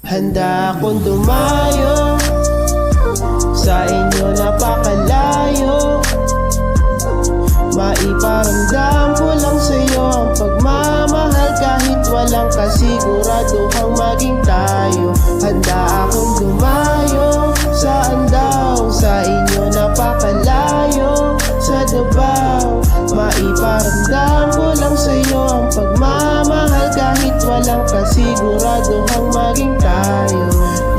Handa akong dumayo sa inyo napakalayo. Maiparamdam ko lang sa'yo ang pagmamahal kahit walang kasiguraduhang maging tayo. Handa akong dumayo, saan daw? Sa inyo napakalayo, sa Davao. Maiparamdam ko lang sa'yo ang pagmamahal kahit walang kasiguraduhang maging tayo.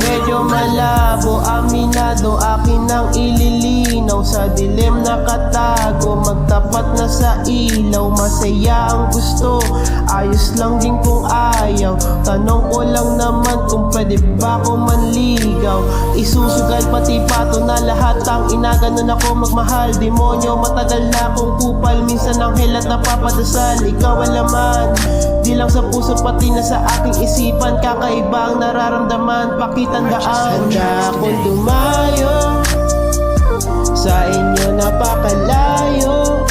Medyo malabo, aminado, akin ang ililinaw. Sa dilim nakatago, magtapat na sa ilaw. Masaya ang gusto, ayos lang din kung ayaw. Tanong ko lang naman kung pwede ba ako manligaw. Isusugal pati pato na lahat ang inaganon ako magmahal. Demonyo, matagal na akong kupal, minsan ang helat napapadasal. Ikaw ang laman, di lang sa puso pati na sa aking isipan. Kakaiba ang nararamdaman, pakitandaan. Handa akong dumayo sa inyo napakalayo.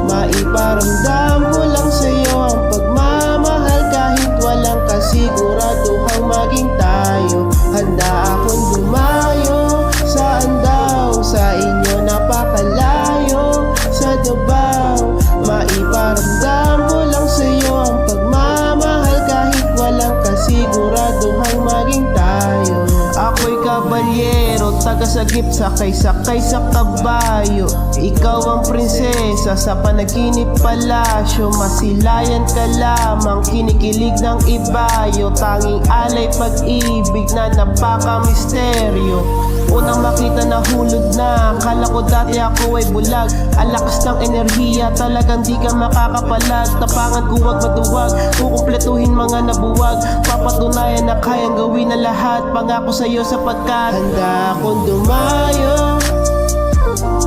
Maiparamdam ko lang sa'yo ang pagmamahal kahit walang kasiguraduhang maging tayo. Handa akong dumayo, saan daw? Sa inyo napakalayo, sa Davao. Maiparamdam ko lang sa'yo ang pagmamahal kahit walang kasiguraduhang maging tayo. Ako'y kabalyero, taga-sagip, sakay-sakay sa kabayo. Ikaw ang prinsesa sa panaginip palasyo. Masilayan ka lamang, kinikilig ng ibayo. Tanging alay pag-ibig na napaka-misteryo. Unang makita na hulog na, akala ko dati ako ay bulag. Ang lakas ng enerhiya, talagang di ka makakapalag. Tapangan ko wag maduwag, kukumpletuhin mga nabuwag. Papatunayan na kayang gawin na lahat, pangako sa'yo sapagkat handa akong dumayo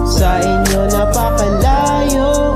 sa inyo napakalayo.